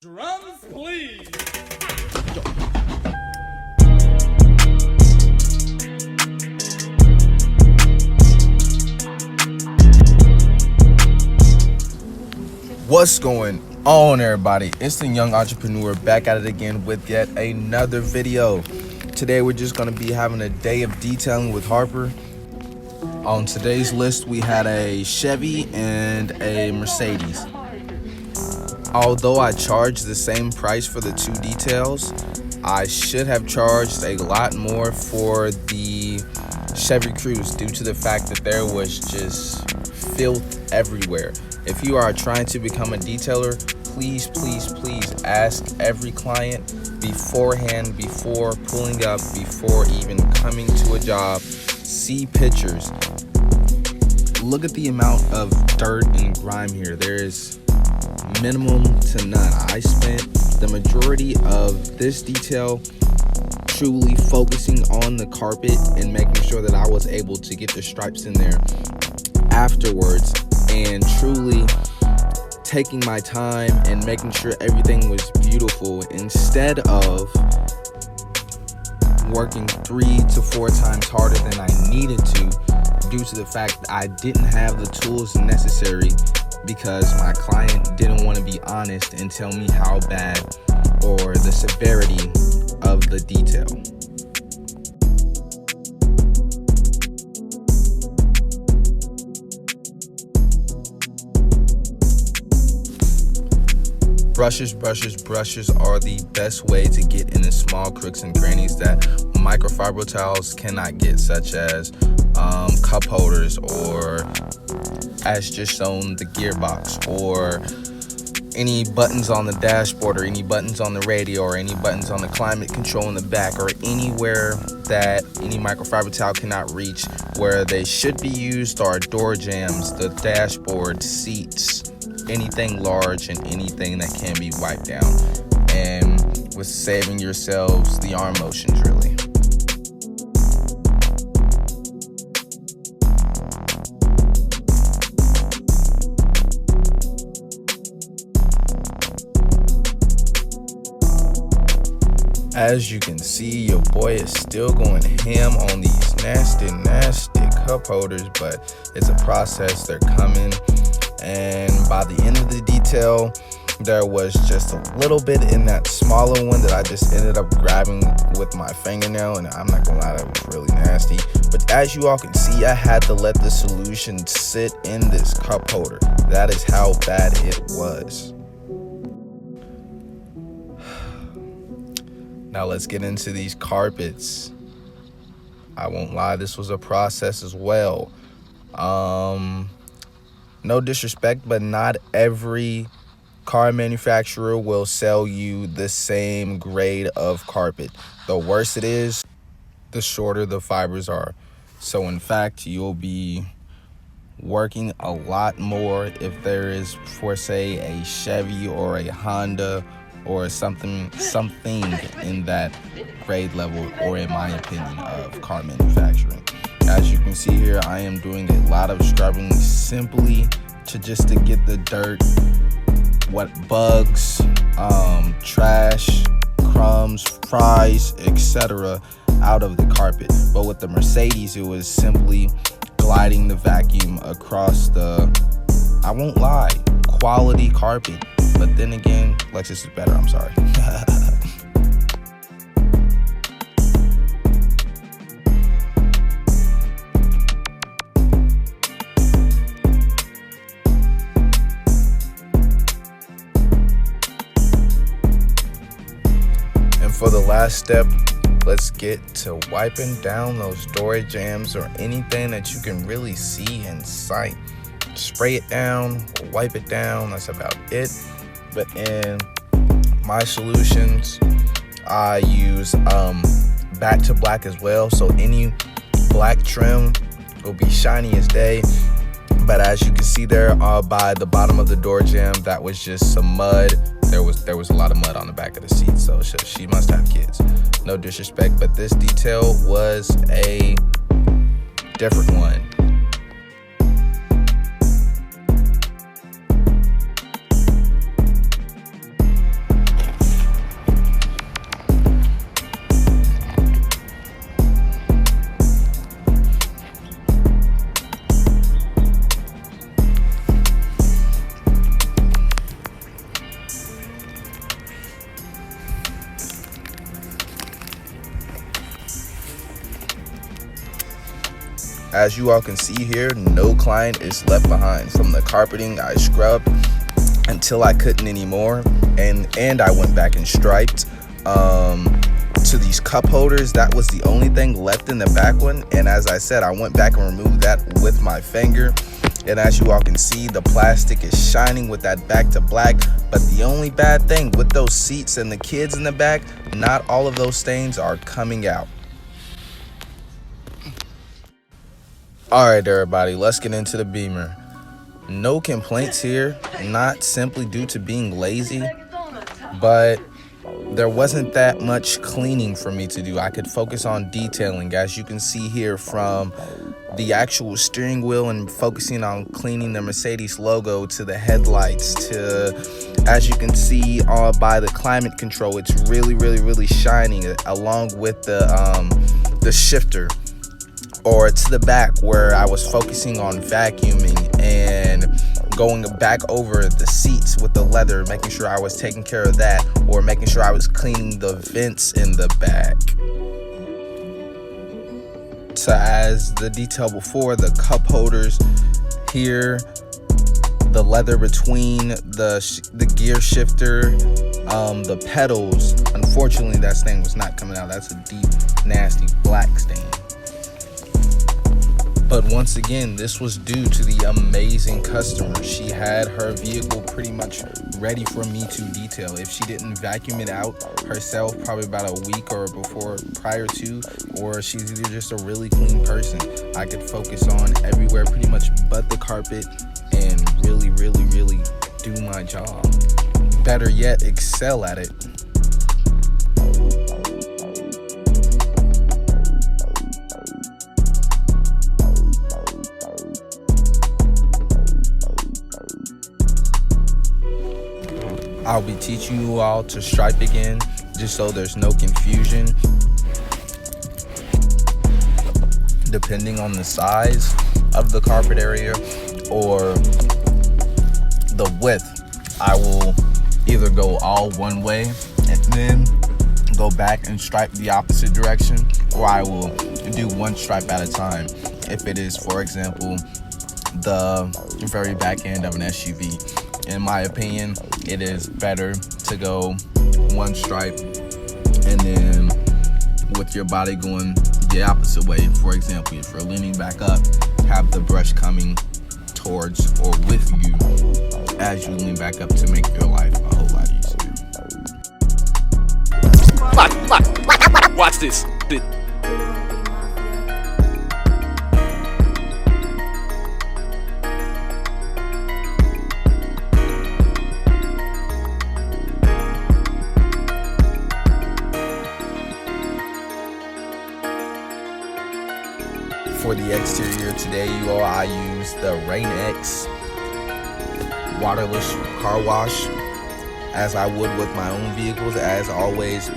Drums, please. What's going on, everybody? It's the young entrepreneur back at it again with yet another video. Today we're just going to be having a day of detailing with Harper. On today's list we had a Chevy and a Mercedes. Although I charged the same price for the two details, I should have charged a lot more for the Chevy Cruze due to the fact that there was just filth everywhere. If you are trying to become a detailer, please ask every client beforehand, before pulling up, before even coming to a job. See pictures. Look at the amount of dirt and grime here. There is minimum to none. I spent the majority of this detail truly focusing on the carpet and making sure that I was able to get the stripes in there afterwards, and truly taking my time and making sure everything was beautiful instead of working 3 to 4 times harder than I needed to due to the fact that I didn't have the tools necessary because my client didn't want to be honest and tell me how bad or the severity of the detail. Brushes are the best way to get in the small crooks and crannies that microfiber towels cannot get, such as cup holders, or as just shown, the gearbox, or any buttons on the dashboard, or any buttons on the radio, or any buttons on the climate control in the back, or anywhere that any microfiber towel cannot reach. Where they should be used are door jambs, the dashboard, seats, anything large and anything that can be wiped down, and with saving yourselves the arm motions, really. As you can see, your boy is still going ham on these nasty cup holders, but it's a process. They're coming, and by the end of the detail, there was just a little bit in that smaller one that I just ended up grabbing with my fingernail, and I'm not gonna lie, that was really nasty. But as you all can see, I had to let the solution sit in this cup holder. That is how bad it was. Now let's get into these carpets. I won't lie, this was a process as well. No disrespect, but not every car manufacturer will sell you the same grade of carpet. The worse it is, the shorter the fibers are. So in fact, you'll be working a lot more if there is, for say, a Chevy or a Honda or something in that grade level, or in my opinion, of car manufacturing. As you can see here, I am doing a lot of scrubbing simply to get the dirt, bugs, trash, crumbs, fries, etc. out of the carpet. But with the Mercedes, it was simply gliding the vacuum across the, I won't lie, quality carpet. But then again, Lexus is better, I'm sorry. And for the last step, let's get to wiping down those door jambs or anything that you can really see in sight. Spray it down or wipe it down, that's about it. But in my solutions, I use back to black as well, so any black trim will be shiny as day. But as you can see there, by the bottom of the door jamb, that was just some mud. There was a lot of mud on the back of the seat, so she must have kids. No disrespect, but this detail was a different one. As you all can see here, no client is left behind. From the carpeting, I scrubbed until I couldn't anymore, and I went back and striped. To these cup holders, that was the only thing left in the back one, and as I said, I went back and removed that with my finger. And as you all can see, the plastic is shining with that back to black. But the only bad thing with those seats and the kids in the back, not all of those stains are coming out. All right, everybody, let's get into the Beamer. No complaints here, not simply due to being lazy, but there wasn't that much cleaning for me to do. I could focus on detailing, as you can see here, from the actual steering wheel and focusing on cleaning the Mercedes logo to the headlights to, as you can see by the climate control, it's really shining, along with the shifter, or to the back where I was focusing on vacuuming and going back over the seats with the leather, making sure I was taking care of that, or making sure I was cleaning the vents in the back. So as the detail before, the cup holders here, the leather between the gear shifter, the pedals, unfortunately that stain was not coming out. That's a deep, nasty black stain. But once again, this was due to the amazing customer. She had her vehicle pretty much ready for me to detail. If she didn't vacuum it out herself, probably about a week or prior to, or she's either just a really clean person, I could focus on everywhere pretty much but the carpet and really do my job. Better yet, excel at it. I'll be teaching you all to stripe again, just so there's no confusion. Depending on the size of the carpet area or the width, I will either go all one way and then go back and stripe the opposite direction, or I will do one stripe at a time. If it is, for example, the very back end of an SUV. In my opinion, it is better to go one stripe and then with your body going the opposite way. For example, if you're leaning back up, have the brush coming towards or with you as you lean back up to make your life a whole lot easier. Watch this. For the exterior today, you all, I used the Rain X waterless car wash, as I would with my own vehicles. As always,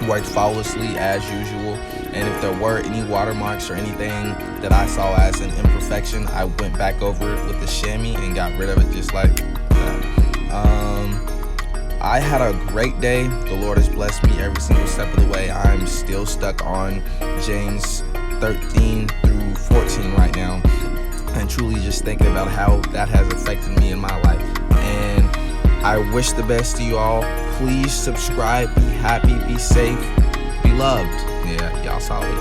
worked flawlessly as usual. And if there were any watermarks or anything that I saw as an imperfection, I went back over it with the chamois and got rid of it just like that. I had a great day. The Lord has blessed me every single step of the way. I'm still stuck on James 13 through 14 right now, and truly just thinking about how that has affected me in my life. And I wish the best to you all. Please subscribe, be happy, be safe, be loved. Yeah, y'all solid.